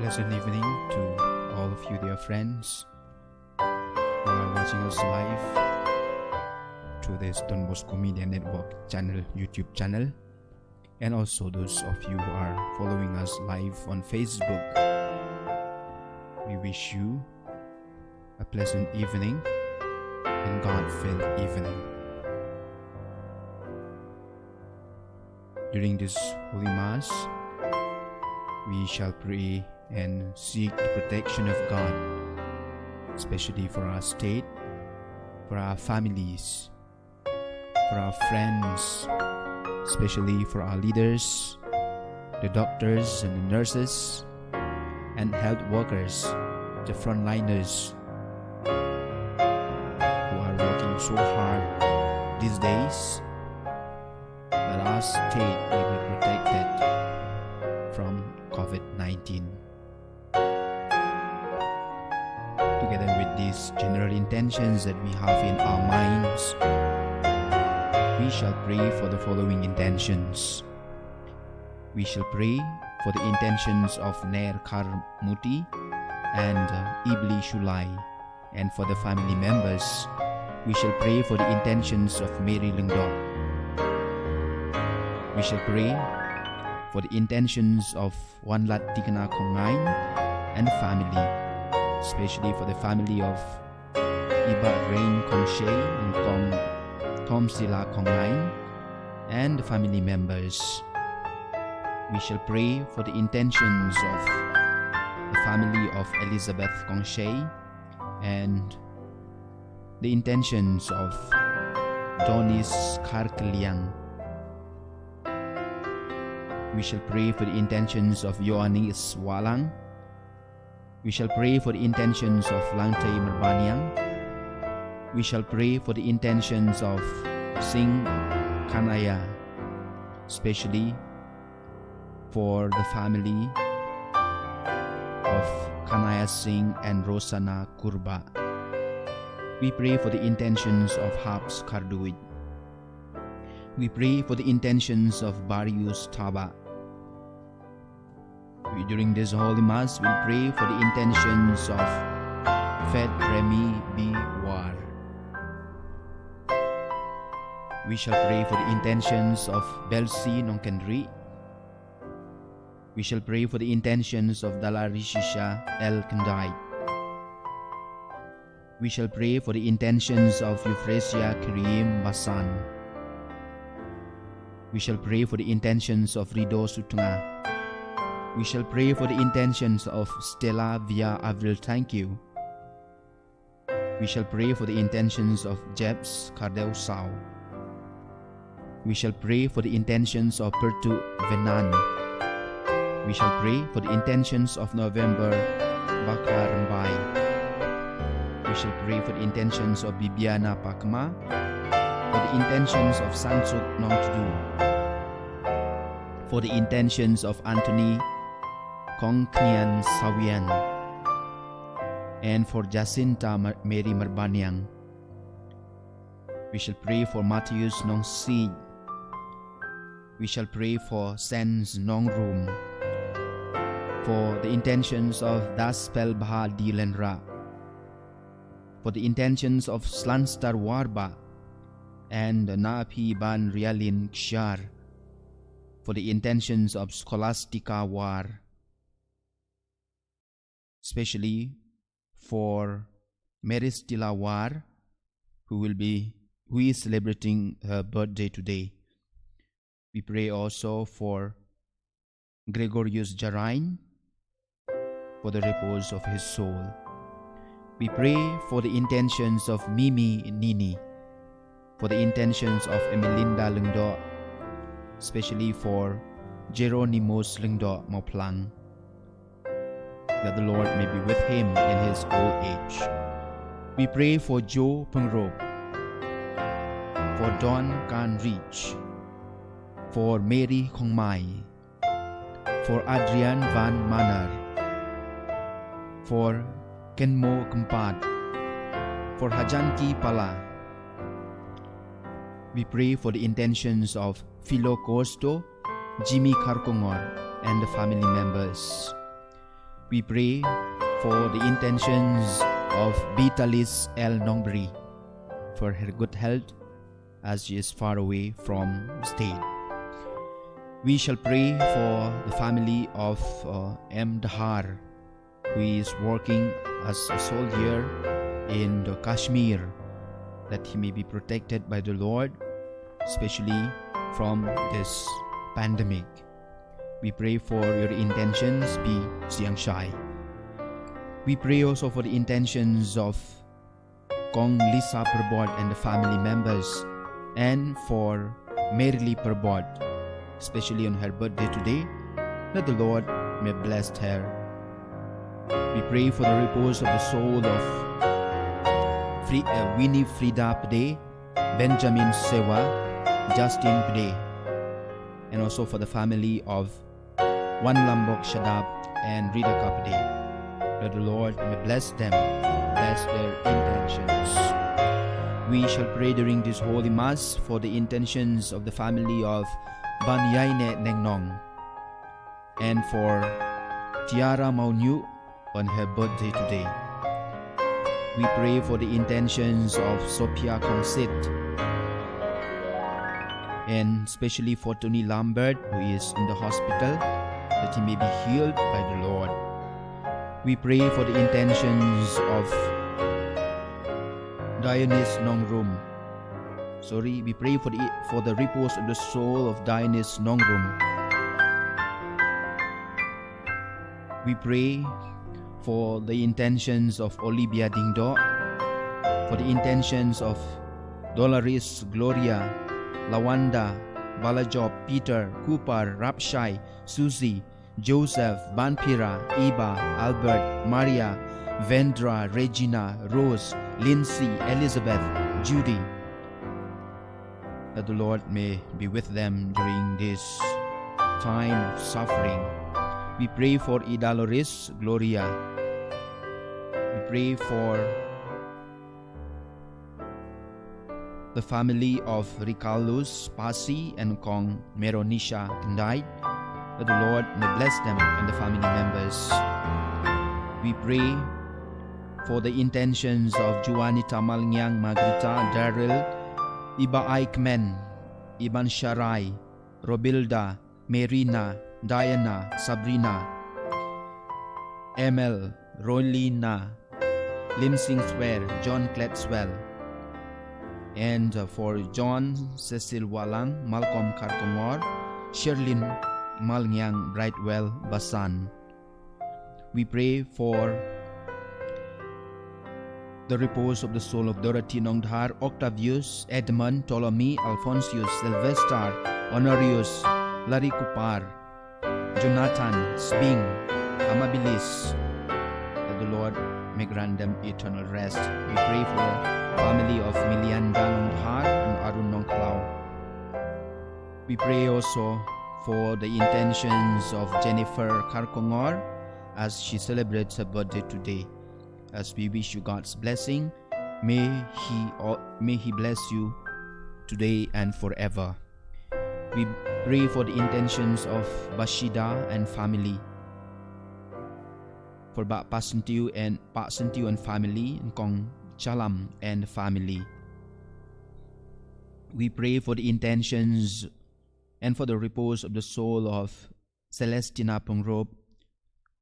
Pleasant evening to all of you, dear friends, who are watching us live through this Don Bosco Media Network channel, YouTube channel, and also those of you who are following us live on Facebook. We wish you a pleasant evening and God-filled evening. During this Holy Mass, we shall pray and seek the protection of God, especially for our state, for our families, for our friends, especially for our leaders, the doctors and the nurses, and health workers, the frontliners who are working so hard these days, that our state may be protected from COVID-19. Together with these general intentions that we have in our minds, we shall pray for the following intentions. We shall pray for the intentions of Nair Karmuti and Ibli Shulai, and for the family members, we shall pray for the intentions of Mary Lingdok. We shall pray for the intentions of Wanlat Tikana Kongain and family, especially for the family of Iba Rain Kongshe and Tom Sila Kongain and the family members. We shall pray for the intentions of the family of Elizabeth Kongshe and the intentions of Donis Karkeliang. We shall pray for the intentions of Ioannis Walang. We shall pray for the intentions of Langtai Merbaniang. We shall pray for the intentions of Singh Kanaya, especially for the family of Kanaya Singh and Rosana Kurba. We pray for the intentions of Habs Karduit. We pray for the intentions of Barius Taba. During this Holy Mass, we pray for the intentions of Fed Remy B. War. We shall pray for the intentions of Belsi Nongkendri. We shall pray for the intentions of Dalarishisha El Kendai. We shall pray for the intentions of Euphrasia Kirim Basan. We shall pray for the intentions of Rido Sutunga. We shall pray for the intentions of Stella Via Avril Thank You. We shall pray for the intentions of Jebs Cardel Sao. We shall pray for the intentions of Pertu Venan. We shall pray for the intentions of November Bakar Mbai. We shall pray for the intentions of Bibiana Pakma, for the intentions of Sansuk Nongtudu, for the intentions of Anthony Kongknian Sawian, and for Jacinta Mary Merbaniang. We shall pray for Matthias Nongsi. We shall pray for Sens Nongrum, for the intentions of Daspel Baha Dilenra, for the intentions of Slanstar Warba and Naapi Ban Rialin Kshar, for the intentions of Scholastica War, especially for Meristila War, who is celebrating her birthday today. We pray also for Gregorius Jarain, for the repose of his soul. We pray for the intentions of Mimi Nini, for the intentions of Emelinda Lingdo, especially for Geronimos Lingdo Moplang, that the Lord may be with him in his old age. We pray for Joe Pengrop, for Don Can Reach, for Mary Kongmai, for Adrian Van Manar, for Kenmo Kempad, for Hajanki Pala. We pray for the intentions of Philo Costo, Jimmy Karkongor, and the family members. We pray for the intentions of Beatalis L. Nongbri for her good health as she is far away from state. We shall pray for the family of M. Dahar, who is working as a soldier in the Kashmir, that he may be protected by the Lord, especially from this pandemic. We pray for your intentions, be Siang Shai. We pray also for the intentions of Kong Lisa Perbod and the family members, and for Merily Perbod, especially on her birthday today, that the Lord may bless her. We pray for the repose of the soul of Winnie Frida Pde, Benjamin Sewa, Justin Pde, and also for the family of Wan Lambok Shadab and Rida Kapde. That the Lord may bless them, bless their intentions. We shall pray during this Holy Mass for the intentions of the family of Ban Yaine Nengnong, and for Tiara Maunyu on her birthday today. We pray for the intentions of Sophia Kongsit, and especially for Tony Lambert, who is in the hospital, that he may be healed by the Lord. We pray for the intentions of Dionys Nongrum. We pray for the repose of the soul of Dionys Nongrum. We pray for the intentions of Olivia Dingdo, for the intentions of Dolores Gloria, Lawanda, Balajob, Peter, Kupar, Rapshai, Susie, Joseph, Banpira, Iba, Albert, Maria, Vendra, Regina, Rose, Lindsay, Elizabeth, Judy. That the Lord may be with them during this time of suffering. We pray for Ida Loris, Gloria. We pray for the family of Ricalus, Pasi, and Kong Meronisha Kendai. That the Lord may bless them and the family members. We pray for the intentions of Juanita Malnyang, Magrita, Daryl, Iba Aikmen, Iban Sharai, Robilda, Merina, Diana, Sabrina, Emil, Rolina, Lim Sing Swer, John Kletzwell, and for John Cecil Walang, Malcolm Karkongor, Sherlyn Malnyang Brightwell Basan. We pray for the repose of the soul of Dorothy Nongdhar, Octavius, Edmund, Ptolemy, Alphonsius, Sylvester, Honorius, Larry Kupar, Jonathan, Sping, Amabilis. That the Lord may grant them eternal rest. We pray for the family of Milianda Nongdhar and Arun Nongklao. We pray also for the intentions of Jennifer Karkongor as she celebrates her birthday today. As we wish you God's blessing, may He bless you today and forever. We pray for the intentions of Bashida and family, for Pak Sentiu and family, and Kong Chalam and family. We pray for the intentions and for the repose of the soul of Celestina Pongrob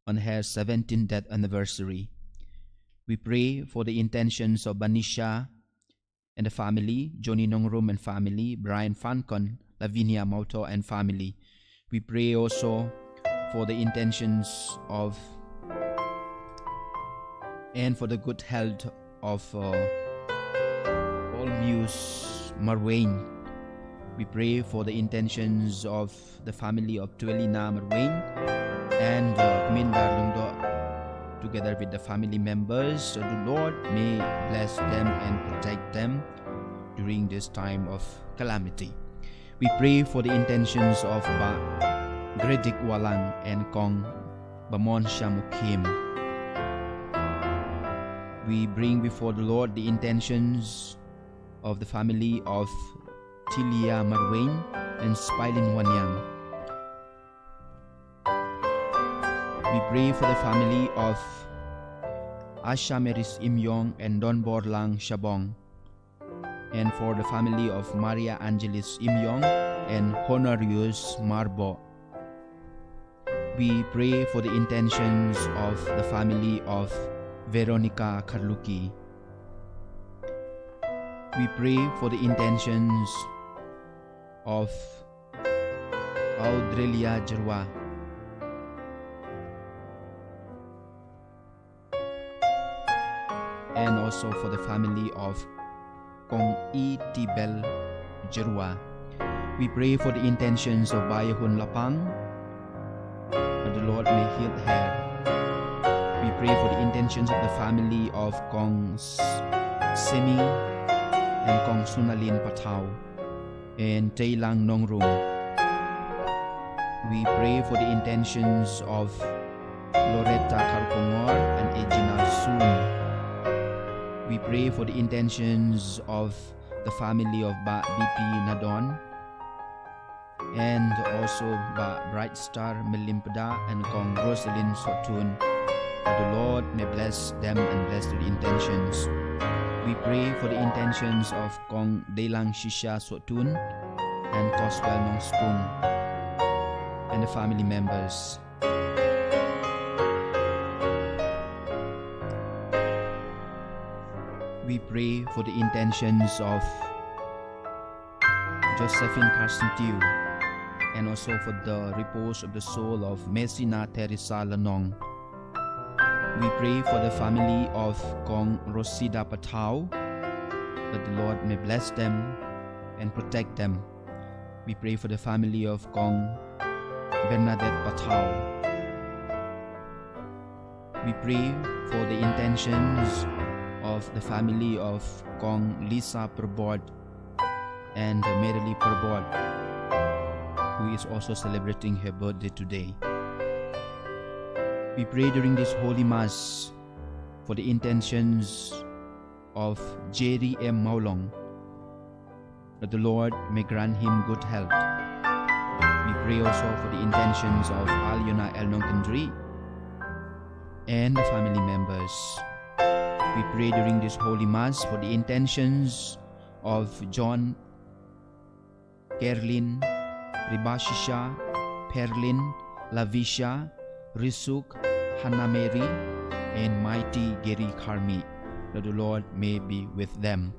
on her 17th death anniversary. We pray for the intentions of Banisha and the family, Johnny Nongrum and family, Brian Fancon, Lavinia Mauto and family. We pray also for the intentions of and for the good health of Olmuse Marwain. We pray for the intentions of the family of Tuelina Marwain and Mindar Lungdo, together with the family members. So the Lord may bless them and protect them during this time of calamity. We pray for the intentions of Gredik Walang and Kong Bamon Shamukim. We bring before the Lord the intentions of the family of Tilia Marwain and Spilin Wanyang. We pray for the family of Asha Meris Imyong and Don Borlang Shabong, and for the family of Maria Angelis Imyong and Honorius Marbo. We pray for the intentions of the family of Veronica Karluki. We pray for the intentions of Audrelia Jerwa. And also for the family of Kong E. Tibel Jerwa. We pray for the intentions of Bayahun Lapang, that the Lord may heal her. We pray for the intentions of the family of Kong Semi and Kong Sunalin Patao and Tailang Nongrung. We pray for the intentions of Loretta Karpongor and Egina Sun. We pray for the intentions of the family of Ba BP Nadon and also Ba Bright Star Melimpada and Kong Rosalind Sotun, that the Lord may bless them and bless their intentions. We pray for the intentions of Kong Delang Shisha Sotun and Coswell Nong Spung and the family members. We pray for the intentions of Josephine Carstentiu and also for the repose of the soul of Messina Teresa Lanong. We pray for the family of Kong Rosida Patao, that the Lord may bless them and protect them. We pray for the family of Kong Bernadette Patao. We pray for the intentions of the family of Kong Lisa Perbod and Merily Perbod, who is also celebrating her birthday today. We pray during this Holy Mass for the intentions of Jerry M. Maulong, that the Lord may grant him good health. We pray also for the intentions of Alyona El Nongkandri and the family members. We pray during this Holy Mass for the intentions of John, Kerlin, Ribashisha, Perlin, Lavisha, Risuk, Hannah Mary, and mighty Gary Karmi, that the Lord may be with them.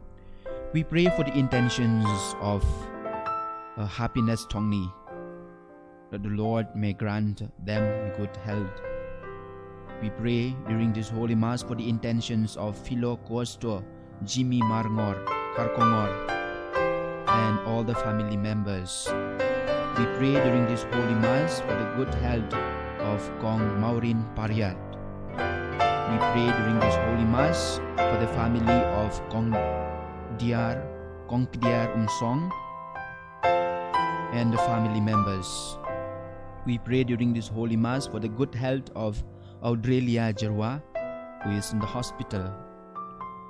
We pray for the intentions of Happiness Tongni, that the Lord may grant them good health. We pray during this Holy Mass for the intentions of Philo Kosto, Jimmy Marngor, Karkongor, and all the family members. We pray during this Holy Mass for the good health of Kong Maureen Pariat. We pray during this Holy Mass for the family of Kong Kdiar Umsong and the family members. We pray during this Holy Mass for the good health of Audrelia Jerwa, who is in the hospital,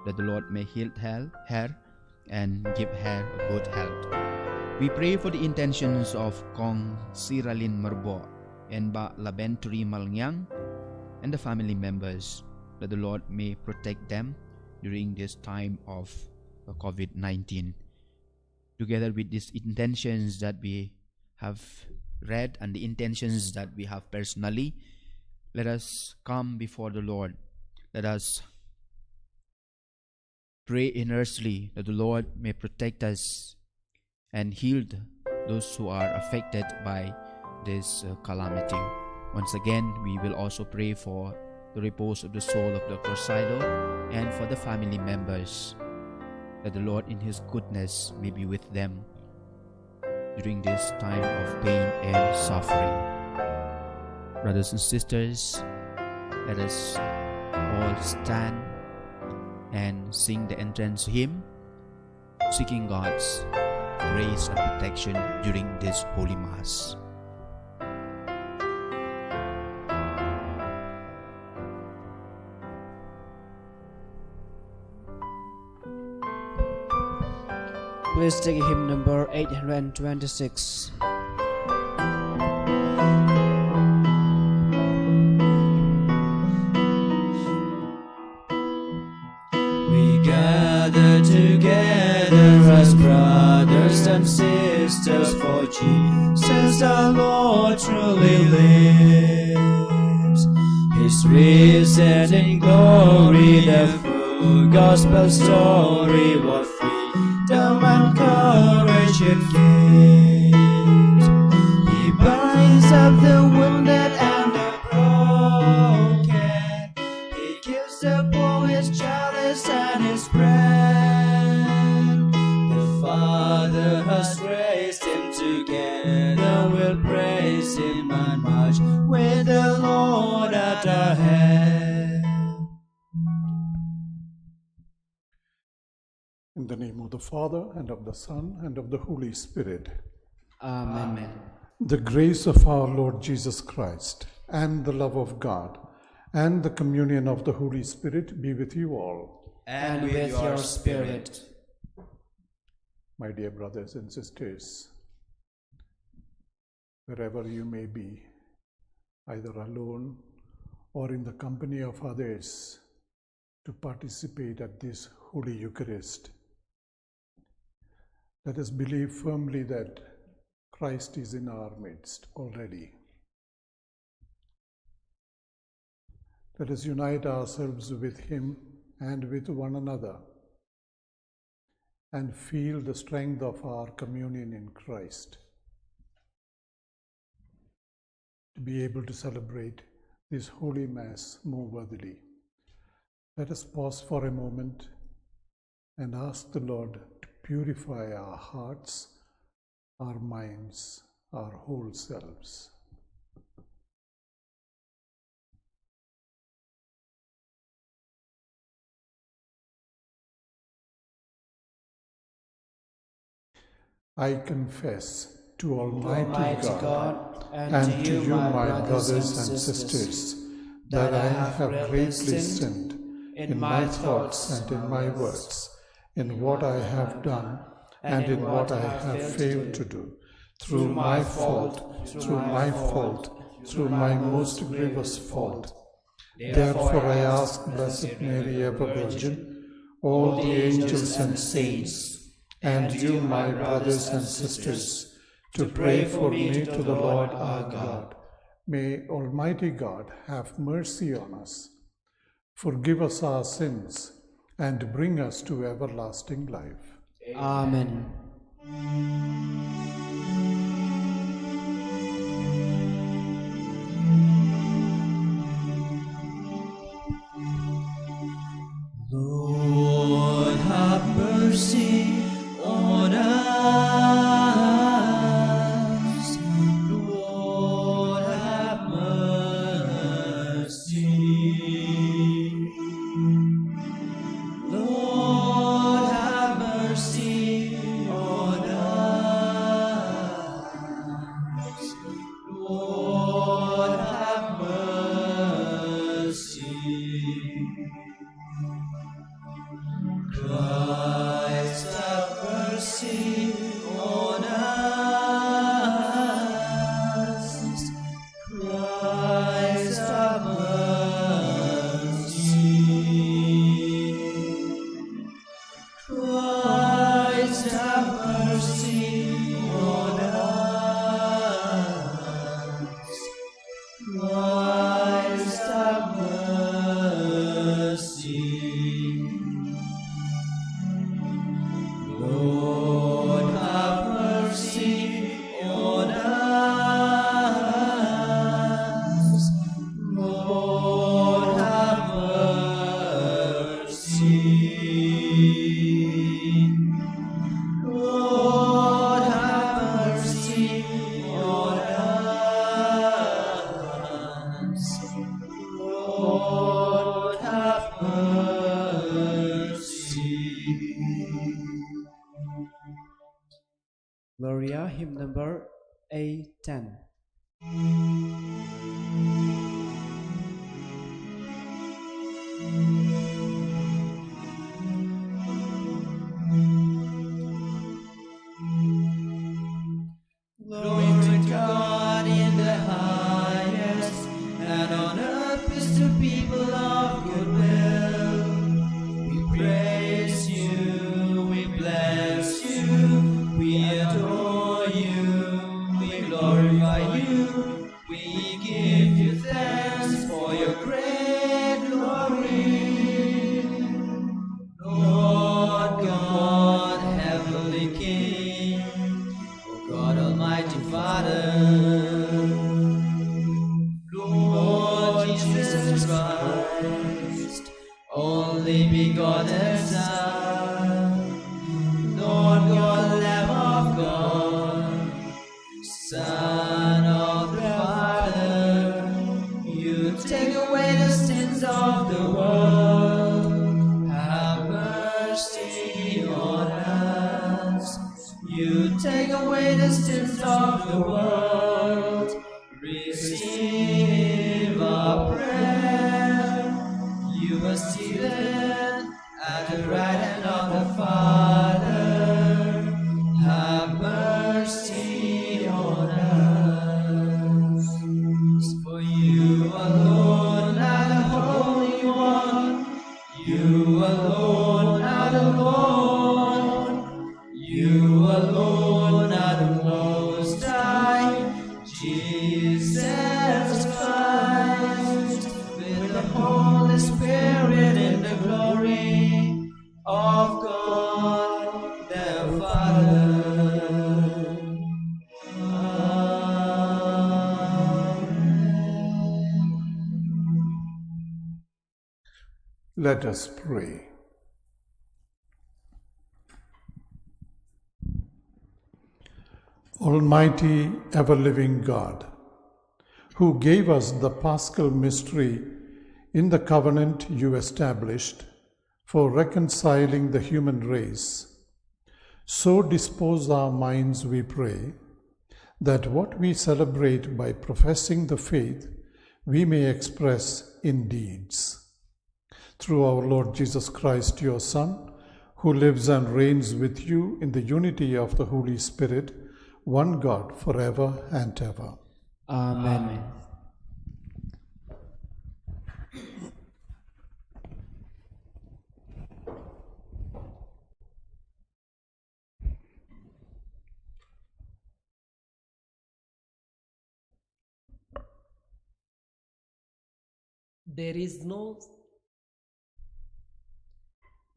that the Lord may heal her and give her a good health. We pray for the intentions of Kong Siralin Marbo and Ba Labenturi Malngyang and the family members, that the Lord may protect them during this time of COVID-19. Together with these intentions that we have read and the intentions that we have personally, let us come before the Lord. Let us pray earnestly that the Lord may protect us and heal those who are affected by this calamity. Once again, we will also pray for the repose of the soul of Dr. Silo and for the family members, that the Lord in His goodness may be with them during this time of pain and suffering. Brothers and sisters, let us all stand and sing the entrance hymn, seeking God's grace and protection during this Holy Mass. Please take hymn number 826. and sisters, for Jesus the Lord truly lives. He's risen in glory, the full gospel story, what freedom and courage it gives. He binds up the wounded and the broken. He gives the poor his chalice and his bread. The Father has raised him together, we'll praise him and march with the Lord at our head. In the name of the Father, and of the Son, and of the Holy Spirit. Amen. The grace of our Lord Jesus Christ, and the love of God, and the communion of the Holy Spirit be with you all. And with your spirit. My dear brothers and sisters, wherever you may be, either alone or in the company of others, to participate at this Holy Eucharist, let us believe firmly that Christ is in our midst already. Let us unite ourselves with Him and with one another and feel the strength of our communion in Christ, to be able to celebrate this Holy Mass more worthily. Let us pause for a moment and ask the Lord to purify our hearts, our minds, our whole selves. I confess to Almighty God and to you, my brothers and sisters, that I have greatly sinned in my thoughts and in my words, in what I have done and in what I have failed to do, through my fault, through my most grievous fault. Therefore I ask Blessed Mary, ever Virgin, all the angels and saints, and you, my brothers and sisters, to pray for me to the Lord our God. May Almighty God have mercy on us, forgive us our sins, and bring us to everlasting life. Amen. Lord, have mercy on us. Lord, have mercy. Lord, have mercy on us. Lord, have mercy. Christ, have mercy on us. Christ, have mercy. Christ, have mercy on us. Christ, have mercy. Lord, have mercy on us. Lord, have mercy. Lord, have mercy on us. Lord, have mercy. Gloria, hymn number A10. Glory to God in the highest, and on earth peace to people of good will. We praise you, we bless you, we Almighty Father, Lord Jesus Christ, only begotten Son, Lord God, Lamb of God, Son of the Father, you take away the sins of the world, have mercy on us. You take away the sins of the world, receive our prayer. You are seated at the right hand of the Father, have mercy on us. For you alone are the Holy One, you alone are the Lord, you alone are the Most High, Jesus Christ, with the Holy Spirit in the glory of God the Father. Let us pray. Almighty, ever-living God, who gave us the Paschal mystery in the covenant you established for reconciling the human race, so dispose our minds, we pray, that what we celebrate by professing the faith, we may express in deeds. Through our Lord Jesus Christ, your Son, who lives and reigns with you in the unity of the Holy Spirit, one God, forever and ever. Amen.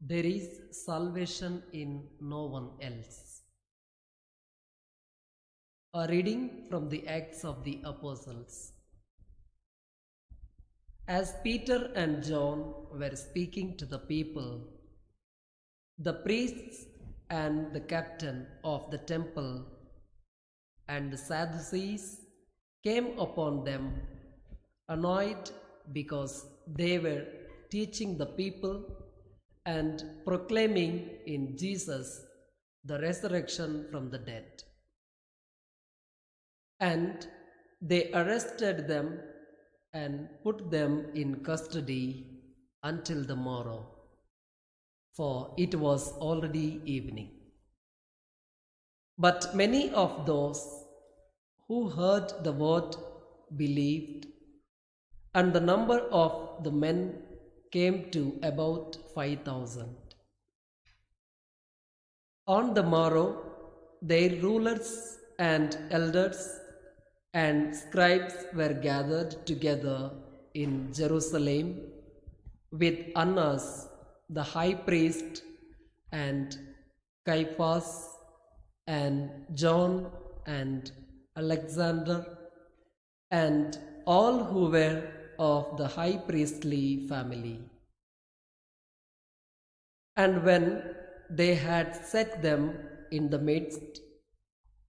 There is salvation in no one else. A reading from the Acts of the Apostles. As Peter and John were speaking to the people, the priests and the captain of the temple and the Sadducees came upon them, annoyed because they were teaching the people and proclaiming in Jesus the resurrection from the dead. And they arrested them and put them in custody until the morrow, for it was already evening. But many of those who heard the word believed, and the number of the men came to about 5,000. On the morrow, their rulers and elders and scribes were gathered together in Jerusalem with Annas the high priest and Caiaphas and John and Alexander and all who were of the high priestly family. And when they had set them in the midst,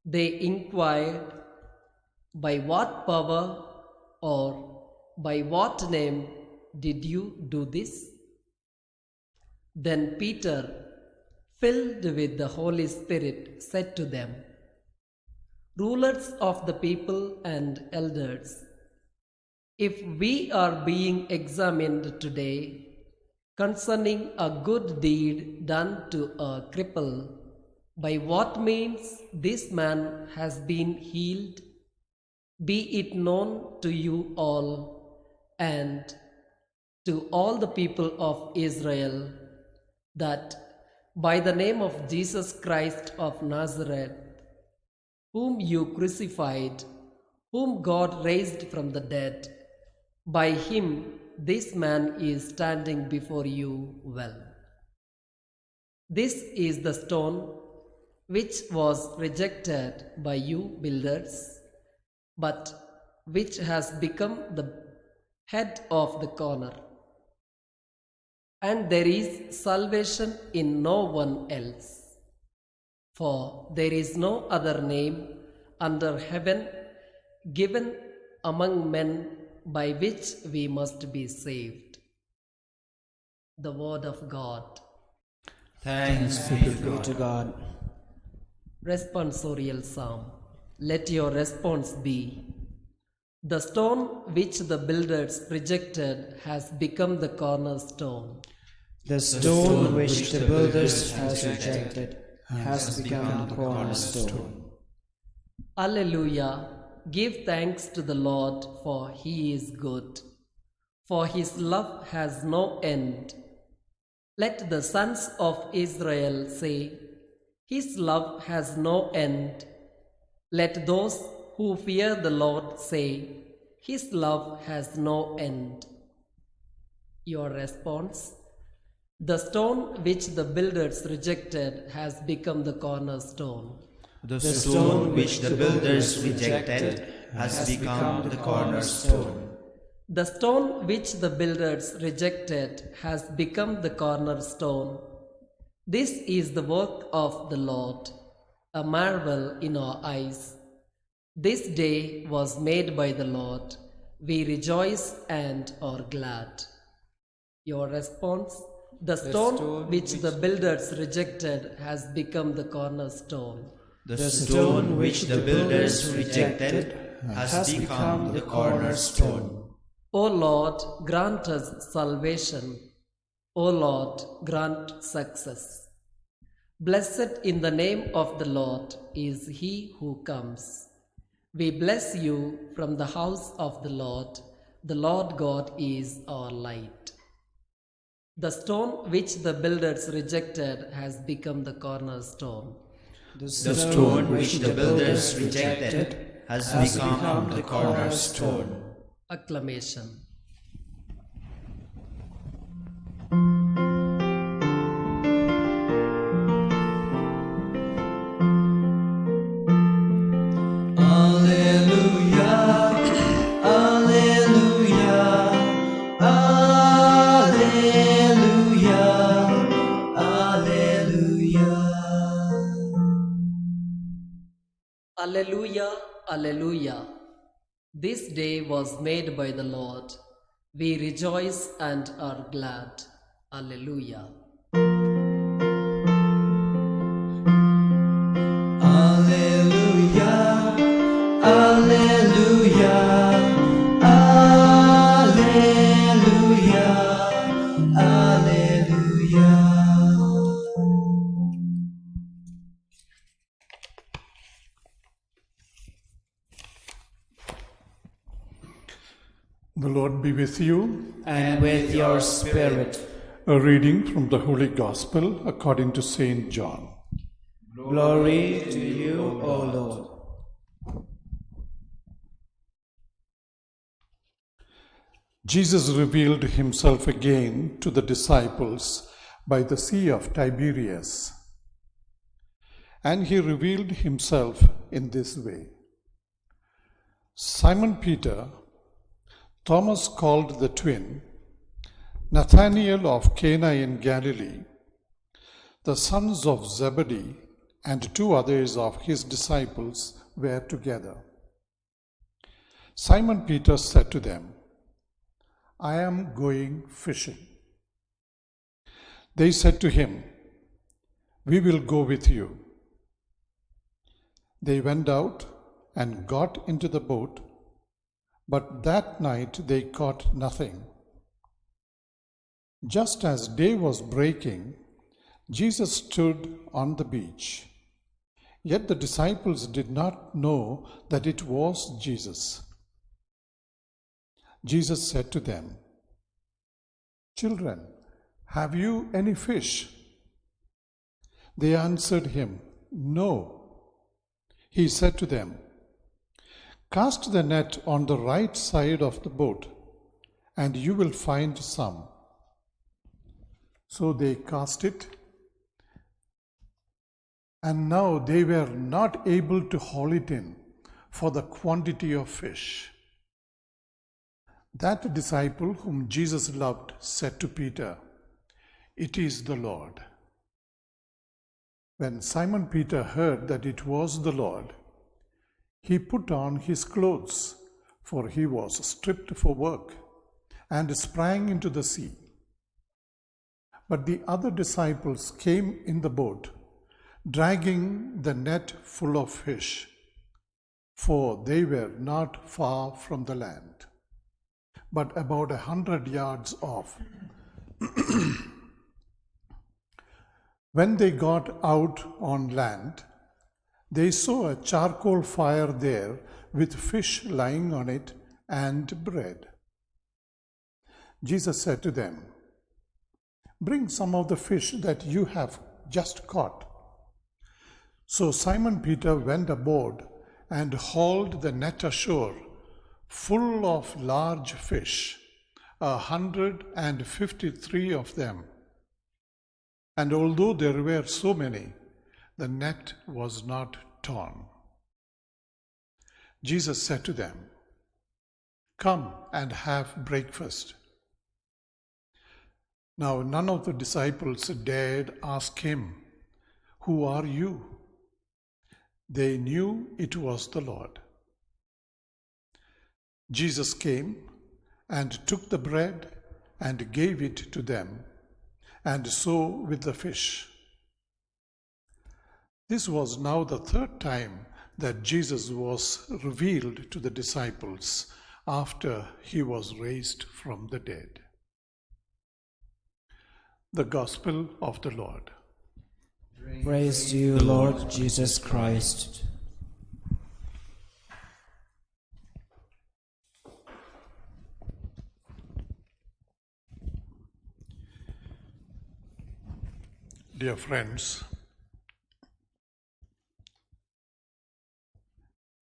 they inquired, by what power or by what name did you do this? Then Peter, filled with the Holy Spirit, said to them, rulers of the people and elders, if we are being examined today concerning a good deed done to a cripple, by what means this man has been healed, be it known to you all and to all the people of Israel that by the name of Jesus Christ of Nazareth, whom you crucified, whom God raised from the dead, by him this man is standing before you well. This is the stone which was rejected by you builders, but which has become the head of the corner. And there is salvation in no one else, for there is no other name under heaven given among men by which we must be saved. The word of God. Thanks be to God. Responsorial Psalm. Let your response be: the stone which the builders rejected has become the cornerstone. The stone which the builders has rejected has become the cornerstone. Alleluia! Give thanks to the Lord, for he is good, for his love has no end. Let the sons of Israel say, his love has no end. Let those who fear the Lord say, his love has no end. Your response: the stone which the builders rejected has become the cornerstone. The stone which the builders rejected has become the cornerstone. The stone which the builders rejected has become the cornerstone. This is the work of the Lord, a marvel in our eyes. This day was made by the Lord. We rejoice and are glad. Your response: the stone which the builders rejected has become the cornerstone. The stone which the builders rejected has become the cornerstone. O Lord, grant us salvation. O Lord, grant success. Blessed in the name of the Lord is he who comes. We bless you from the house of the Lord. The Lord God is our light. The stone which the builders rejected has become the cornerstone. The stone which the builders rejected has become the cornerstone. Acclamation. Alleluia, Alleluia. This day was made by the Lord. We rejoice and are glad. Alleluia. Alleluia, Alleluia, Alleluia, Alleluia. The Lord be with you. And with your spirit. A reading from the Holy Gospel according to St. John. Glory to you, O Lord. Jesus revealed himself again to the disciples by the Sea of Tiberias. And he revealed himself in this way. Simon Peter, Thomas called the twin, Nathanael of Cana in Galilee, the sons of Zebedee, and two others of his disciples were together. Simon Peter said to them, I am going fishing. They said to him, We will go with you. They went out and got into the boat, but that night they caught nothing. Just as day was breaking, Jesus stood on the beach. Yet the disciples did not know that it was Jesus. Jesus said to them, Children, have you any fish? They answered him, No. He said to them, Cast the net on the right side of the boat, and you will find some. So they cast it, and now they were not able to haul it in for the quantity of fish. That disciple whom Jesus loved said to Peter, "It is the Lord." When Simon Peter heard that it was the Lord, he put on his clothes, for he was stripped for work, and sprang into the sea. But the other disciples came in the boat, dragging the net full of fish, for they were not far from the land, but about 100 yards off. When they got out on land, they saw a charcoal fire there with fish lying on it and bread. Jesus said to them, "Bring some of the fish that you have just caught." So Simon Peter went aboard and hauled the net ashore, full of large fish, 153 of them. And although there were so many, the net was not torn. Jesus said to them, "Come and have breakfast." Now none of the disciples dared ask him, "Who are you?" They knew it was the Lord. Jesus came and took the bread and gave it to them, and so with the fish. This was now the third time that Jesus was revealed to the disciples after he was raised from the dead. The Gospel of the Lord. Praise to you, Lord Jesus Christ. Dear friends,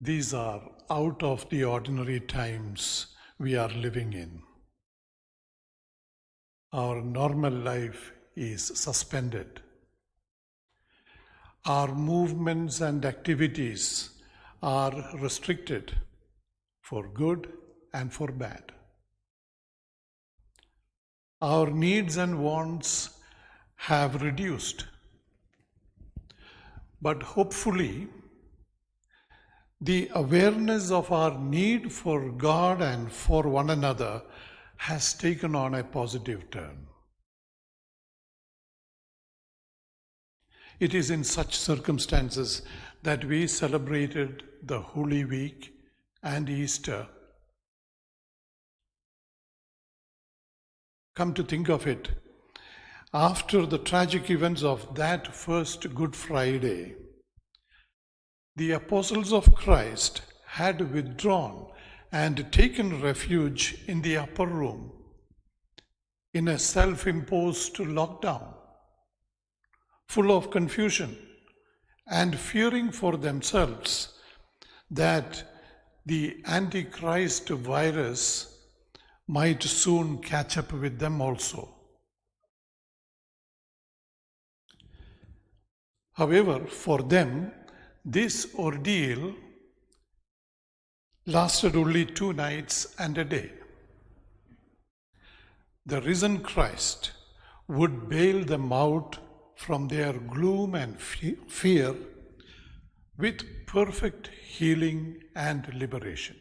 these are out of the ordinary times we are living in. Our normal life is suspended. Our movements and activities are restricted for good and for bad. Our needs and wants have reduced. But hopefully, the awareness of our need for God and for one another has taken on a positive turn. It is in such circumstances that we celebrated the Holy Week and Easter. Come to think of it, after the tragic events of that first Good Friday, the apostles of Christ had withdrawn and taken refuge in the upper room in a self-imposed lockdown, full of confusion and fearing for themselves that the Antichrist virus might soon catch up with them also. However, for them, this ordeal lasted only 2 nights and a day. The risen Christ would bail them out from their gloom and fear with perfect healing and liberation.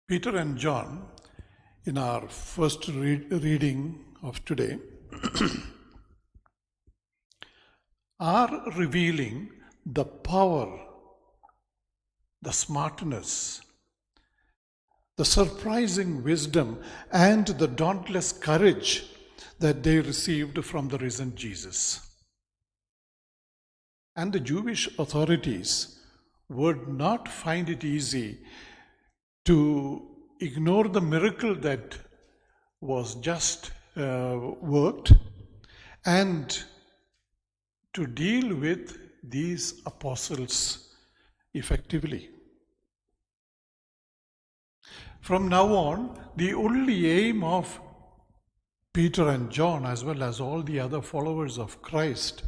Peter and John, in our first reading of today, are revealing the power, the smartness, the surprising wisdom, and the dauntless courage that they received from the risen Jesus. And the Jewish authorities would not find it easy to ignore the miracle that was just worked and to deal with these apostles effectively. From now on, the only aim of Peter and John, as well as all the other followers of Christ,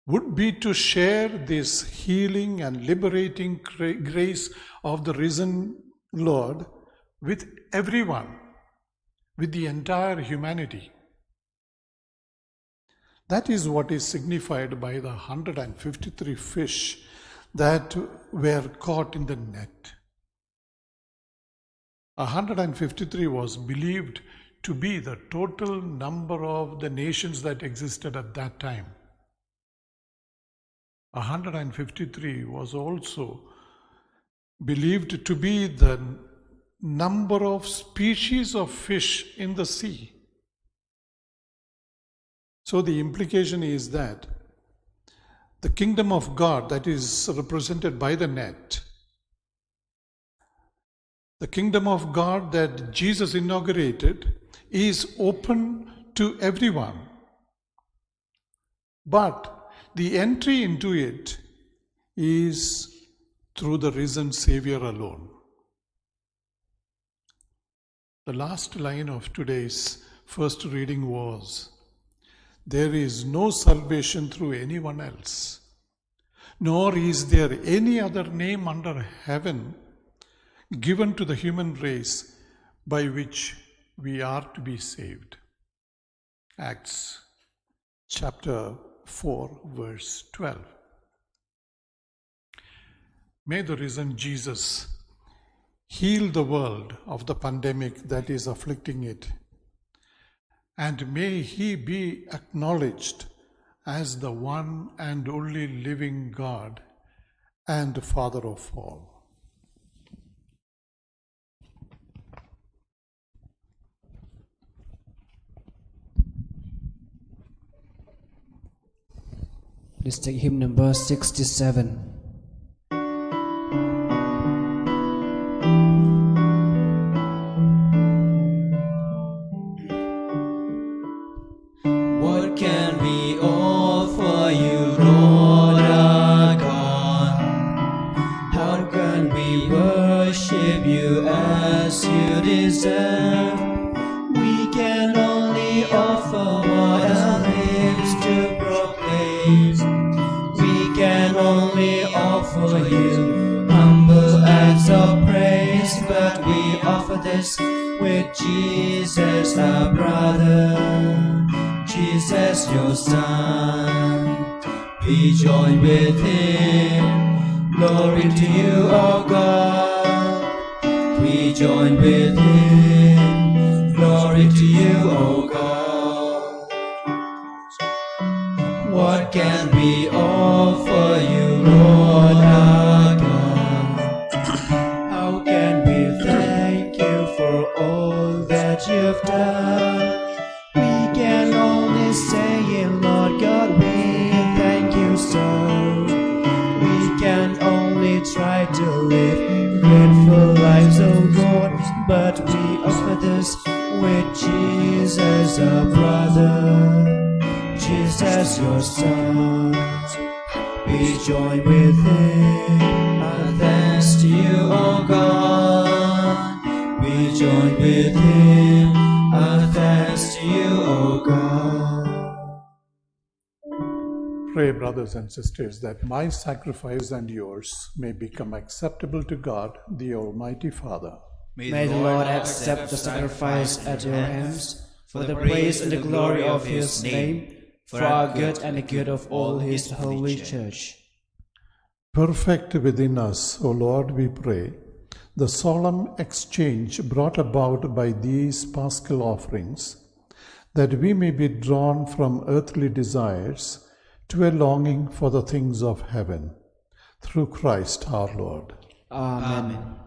would be to share this healing and liberating grace of the risen Lord with everyone, with the entire humanity. That is what is signified by the 153 fish that were caught in the net. 153 was believed to be the total number of the nations that existed at that time. 153 was also believed to be the number of species of fish in the sea. So the implication is that the kingdom of God that is represented by the net, the kingdom of God that Jesus inaugurated, is open to everyone. But the entry into it is through the risen Savior alone. The last line of today's first reading was, "There is no salvation through anyone else, nor is there any other name under heaven given to the human race by which we are to be saved." Acts chapter 4, verse 12. May the risen Jesus heal the world of the pandemic that is afflicting it, and may he be acknowledged as the one and only living God and Father of all. Please take hymn number 67. What can we offer you, Lord our God? How can we worship you as you deserve? We can only offer what our lips to proclaim. We can only offer you humble acts of praise, but we offer this with Jesus our brother, Jesus your Son. Be joined with him. Glory to you, O God. We join with him. Glory to you, O God. What can we offer you, Lord our God? How can we thank you for all that you've done? We can only say, Lord God, we thank you so. We can only try to live grateful lives, O Lord, but we offer this with Jesus our brother, Jesus your Son. We join with him. Our thanks to you, O God. We join with him. Our thanks to you, O God. Pray, brothers and sisters, that my sacrifice and yours may become acceptable to God, the Almighty Father. May the Lord accept the sacrifice at your hands, for the praise and the glory of his name, for our good and the good of all his holy church. Perfect within us, O Lord, we pray, the solemn exchange brought about by these paschal offerings, that we may be drawn from earthly desires to a longing for the things of heaven, through Christ our Lord. Amen.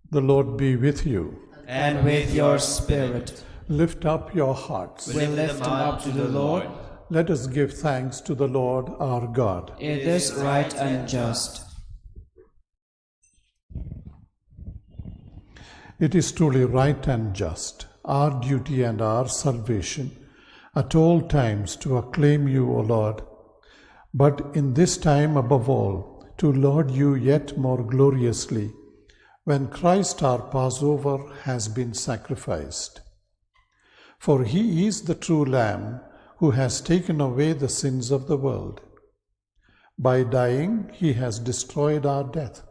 The Lord be with you. And with your spirit. Lift up your hearts. We lift them up to the Lord. Let us give thanks to the Lord our God. It is right and just. It is truly right and just, our duty and our salvation, at all times to acclaim you, O Lord, but in this time above all, to laud you yet more gloriously, when Christ our Passover has been sacrificed. For he is the true Lamb who has taken away the sins of the world. By dying, he has destroyed our death,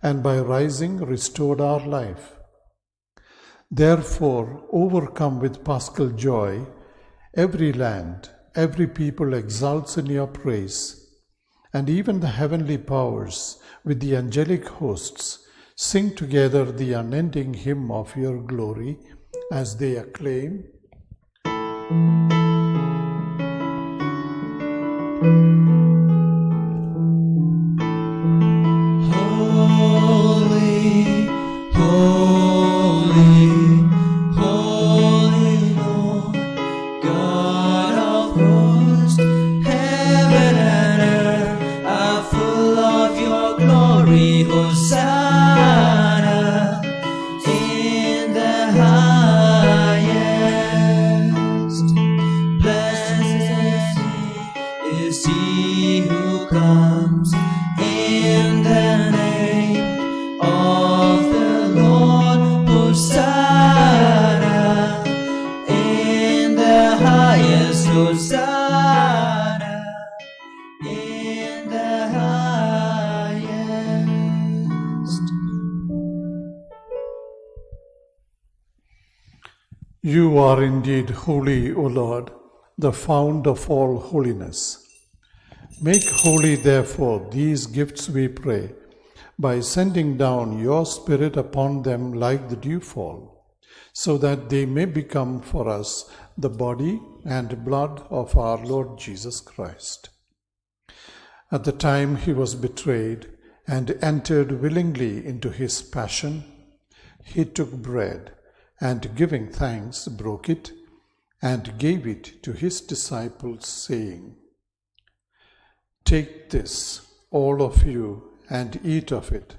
and by rising, restored our life. Therefore, overcome with paschal joy, every land, every people exults in your praise, and even the heavenly powers with the angelic hosts sing together the unending hymn of your glory as they acclaim, Holy, holy, holy Lord, God of hosts, heaven and earth are full of your glory. Hosanna in the highest. Blessed is he who comes in the name of the Lord. Hosanna in the highest. Hosanna in the highest. You are indeed holy, O Lord, the fount of all holiness. Make holy, therefore, these gifts, we pray, by sending down your Spirit upon them like the dewfall, so that they may become for us the body and blood of our Lord Jesus Christ. At the time he was betrayed and entered willingly into his passion, he took bread, and giving thanks, broke it, and gave it to his disciples, saying, "Take this, all of you, and eat of it,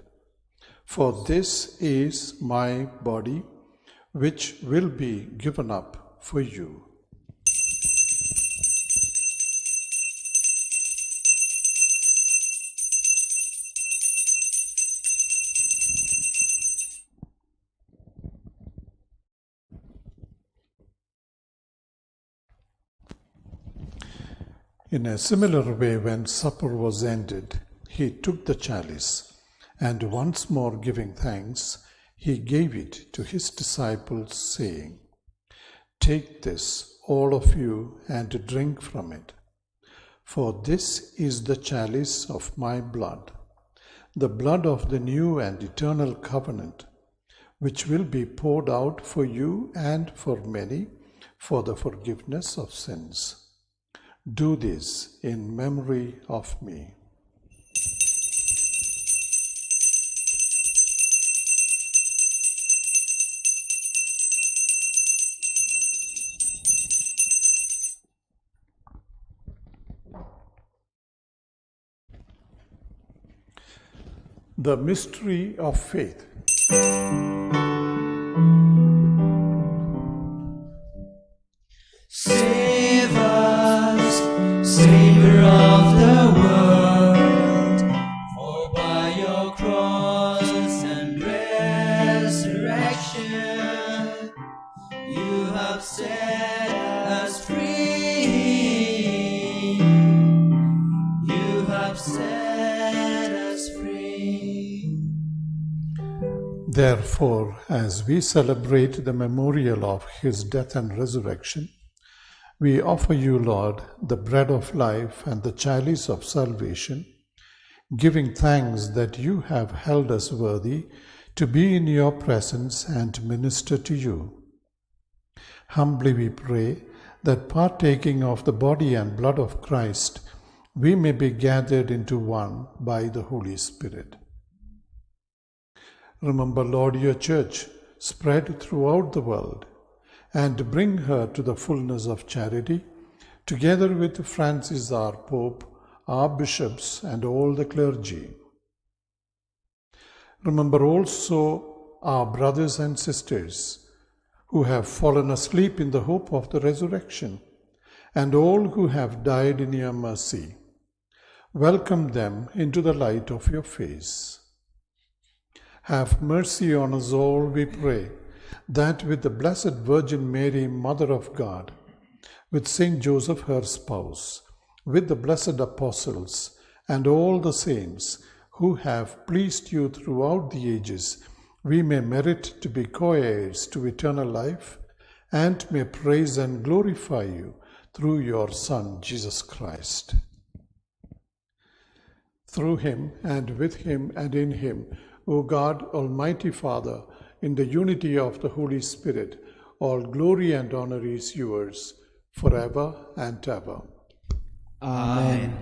for this is my body, which will be given up for you." In a similar way, when supper was ended, he took the chalice, and once more giving thanks, he gave it to his disciples, saying, "Take this, all of you, and drink from it. For this is the chalice of my blood, the blood of the new and eternal covenant, which will be poured out for you and for many for the forgiveness of sins. Do this in memory of me." The mystery of faith. Save us, Savior of the world, for by your cross and resurrection you have set us free. You have set us free. Therefore, as we celebrate the memorial of his death and resurrection, we offer you, Lord, the bread of life and the chalice of salvation, giving thanks that you have held us worthy to be in your presence and minister to you. Humbly we pray that, partaking of the body and blood of Christ, we may be gathered into one by the Holy Spirit. Remember, Lord, your church spread throughout the world, and bring her to the fullness of charity, together with Francis our Pope, our bishops, and all the clergy. Remember also our brothers and sisters who have fallen asleep in the hope of the resurrection, and all who have died in your mercy. Welcome them into the light of your face. have mercy on us all, we pray, that with the Blessed Virgin Mary, Mother of God, with Saint Joseph, her spouse, with the blessed apostles, and all the saints who have pleased you throughout the ages, we may merit to be co-heirs to eternal life, and may praise and glorify you through your Son, Jesus Christ. Through him, and with him, and in him, O God, Almighty Father, in the unity of the Holy Spirit, all glory and honor is yours, forever and ever. Amen.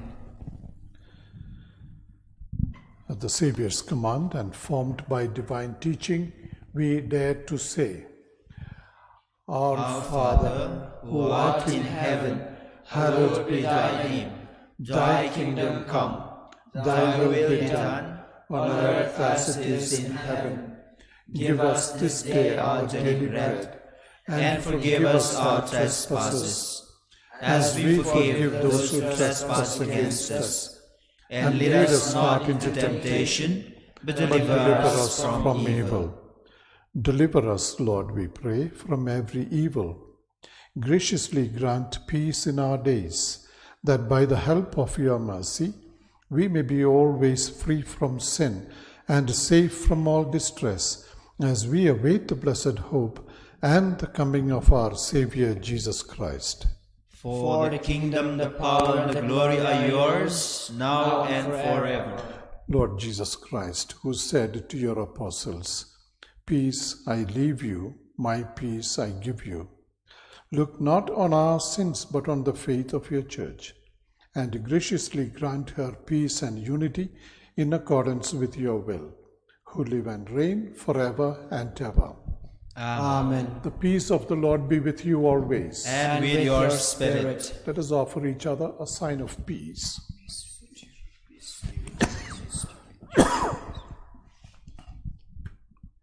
At the Saviour's command and formed by divine teaching, we dare to say, Our Father, who art in heaven, hallowed be thy name. Thy kingdom come, thy will be done, on earth as it is in heaven. Give us this day our daily bread, and forgive us our trespasses, as we forgive those who trespass against us. And lead us not into temptation, but deliver us from evil. Deliver us, Lord, we pray, from every evil. Graciously grant peace in our days, that by the help of your mercy, we may be always free from sin and safe from all distress, as we await the blessed hope and the coming of our Saviour Jesus Christ. For the kingdom, the power, and the glory are yours, now and forever. Lord Jesus Christ, who said to your apostles, Peace I leave you, my peace I give you. Look not on our sins, but on the faith of your church, and graciously grant her peace and unity in accordance with your will, who live and reign forever and ever. Amen. The peace of the Lord be with you always. And with your spirit. Let us offer each other a sign of peace.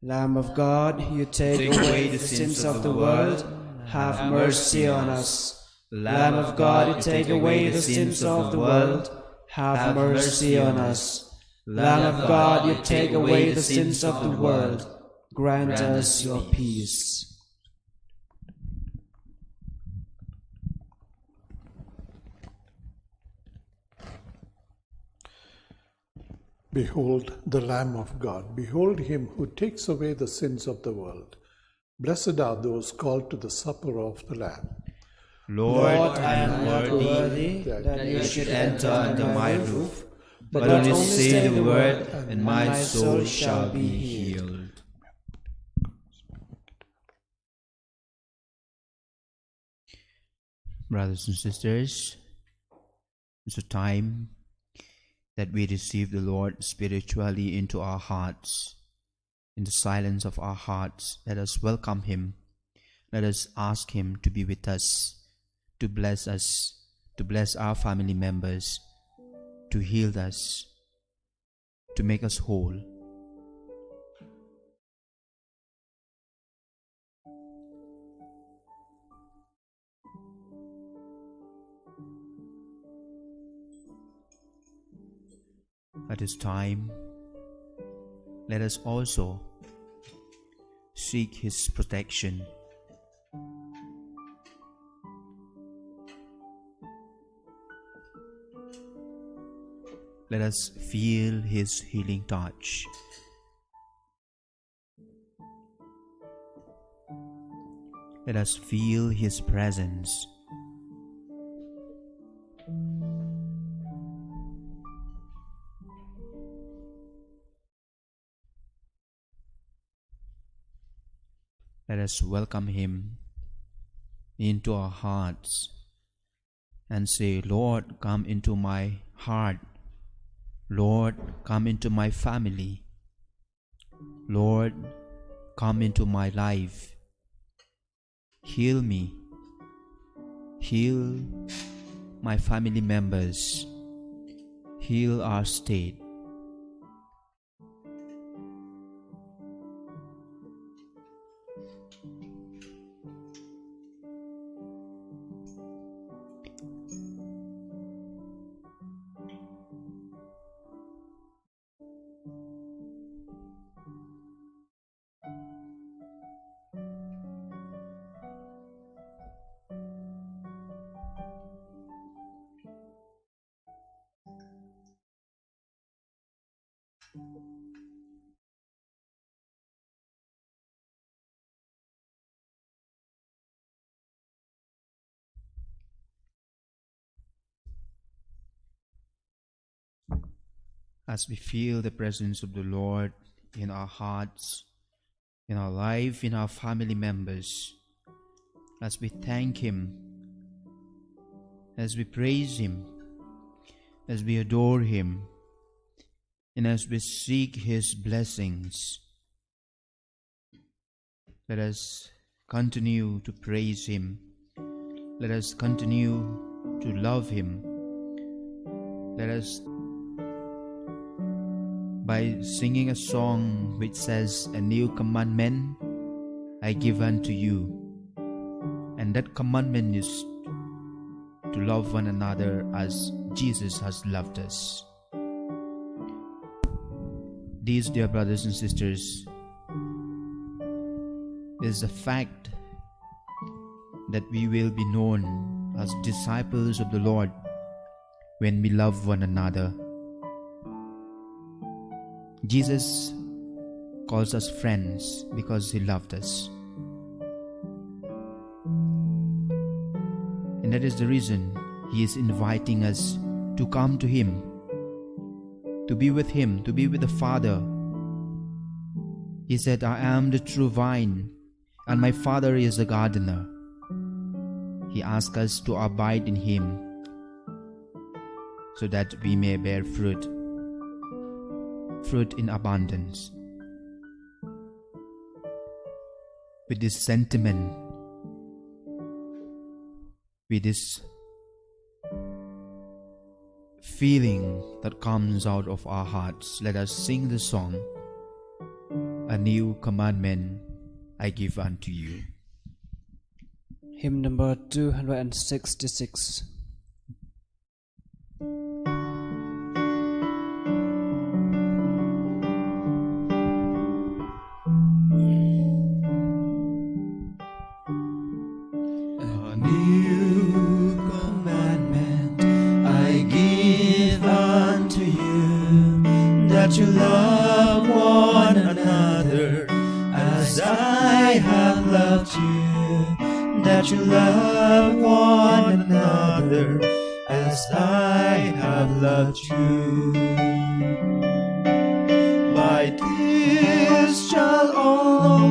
Lamb of God, you take away the sins of the world, have mercy on us. Lamb of God, you take away the sins of the world, have mercy on us. Lamb of God, you take away the sins of the world, grant us your peace. Behold the Lamb of God. Behold him who takes away the sins of the world. Blessed are those called to the supper of the Lamb. Lord, I am worthy that you should enter under my roof, but only say the word, and my soul shall be healed. Brothers and sisters, it's a time that we receive the Lord spiritually into our hearts. In the silence of our hearts, let us welcome him. Let us ask him to be with us, to bless our family members, to heal us, to make us whole. At this time, let us also seek his protection. Let us feel his healing touch. Let us feel his presence. Let us welcome him into our hearts and say, Lord, come into my heart. Lord, come into my family. Lord, come into my life. Heal me. Heal my family members. Heal our state. As we feel the presence of the Lord in our hearts, in our life, in our family members, as we thank Him, as we praise Him, as we adore Him, and as we seek His blessings, let us continue to praise Him. Let us continue to love Him. Let us, by singing a song which says, "A new commandment I give unto you," and that commandment is to love one another as Jesus has loved us. These, dear brothers and sisters, is the fact that we will be known as disciples of the Lord when we love one another. Jesus calls us friends because He loved us. And that is the reason He is inviting us to come to Him, to be with Him, to be with the Father. He said, "I am the true vine, and my Father is the gardener." He asks us to abide in Him so that we may bear fruit in abundance. With this sentiment, with this feeling that comes out of our hearts, let us sing the song, "A new commandment I give unto you." Hymn number 266. A new commandment I give unto you, that you love one another as I have loved you, that you love one another as I have loved you. By this shall all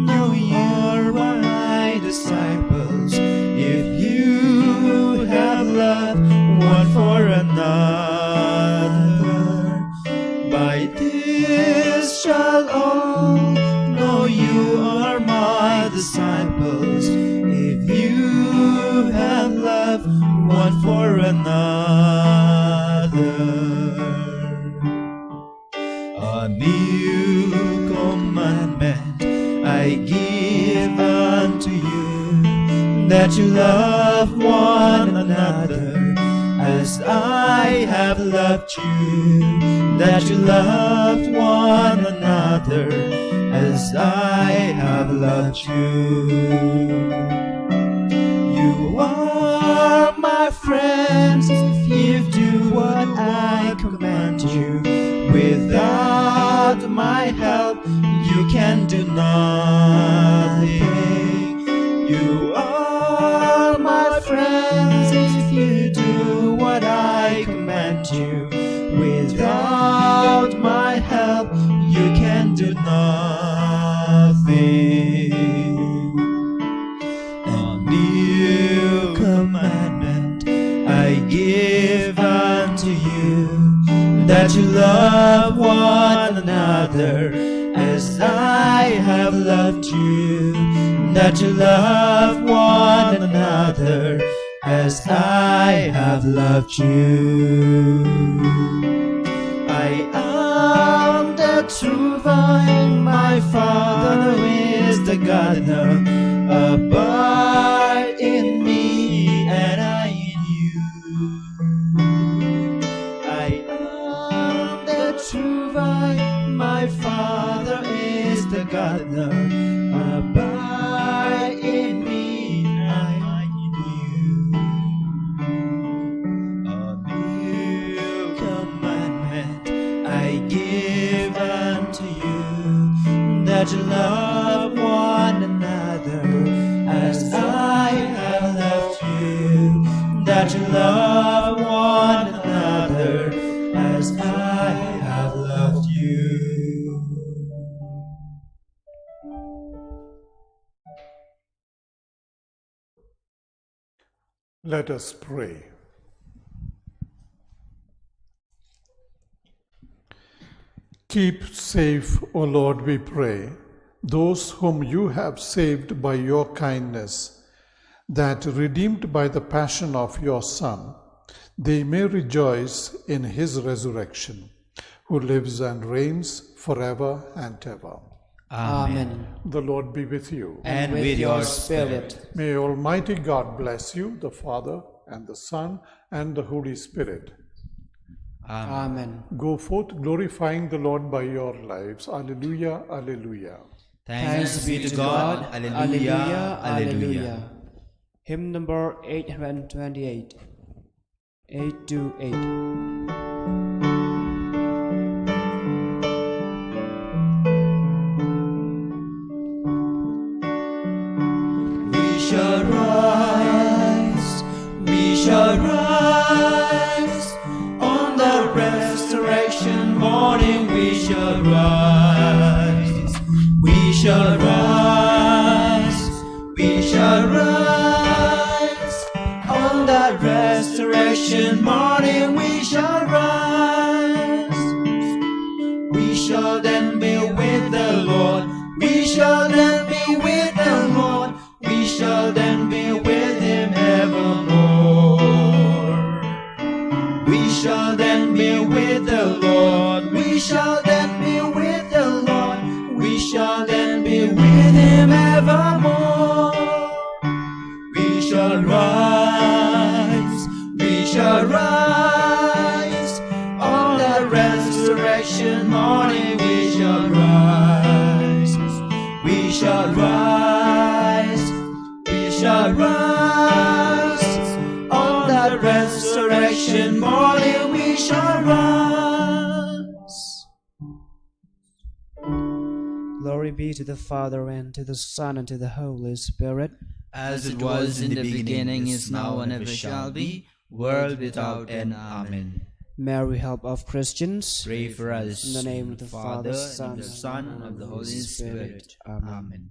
know you are my disciples, if you have loved one for another. By this shall all know you are my disciples, if you have loved one for another. A new commandment I give unto you, that you love one another as I have loved you, that you loved one another as I have loved you. You are my friends if you do what I command you. Without my help, you can do nothing. You are my friends if you do what I command you. Without my help, you can do nothing. A new commandment I give unto you, that you love one another as I have loved you, that you love one another as I have loved you. I am the true vine, my Father is the gardener. Abide in me and I in you. I am the true vine, my Father is the gardener. Abide in me and I in you. A new commandment I give that you love one another as I have loved you, that you love one another as I have loved you. Let us pray. Keep safe, O Lord, we pray, those whom you have saved by your kindness, that redeemed by the passion of your Son, they may rejoice in his resurrection, who lives and reigns forever and ever. Amen. The Lord be with you. And with your spirit. May Almighty God bless you, the Father, and the Son, and the Holy Spirit. Amen. Go forth glorifying the Lord by your lives. Alleluia, alleluia. Thanks be to God. Alleluia, alleluia. Hymn number 828. 828. We shall rise, on the resurrection morning we shall rise, we shall rise, we shall rise, on the resurrection morning we shall rise, we shall then be with the Lord, we shall then be with the Lord, we shall then be with him evermore. We shall then be with the Lord, we shall then be with the Lord, we shall then be with him evermore. We shall rise, we shall rise, on the resurrection morning we shall rise, we shall rise, we shall rise, on the resurrection morning we shall rise. Glory be to the Father, and to the Son, and to the Holy Spirit. As it was in the beginning, is now, and ever shall be, world without end. Amen. Mary, help of Christians. Pray for us. In the name of the Father, and of the Son, and of the Holy Spirit. Amen. Amen.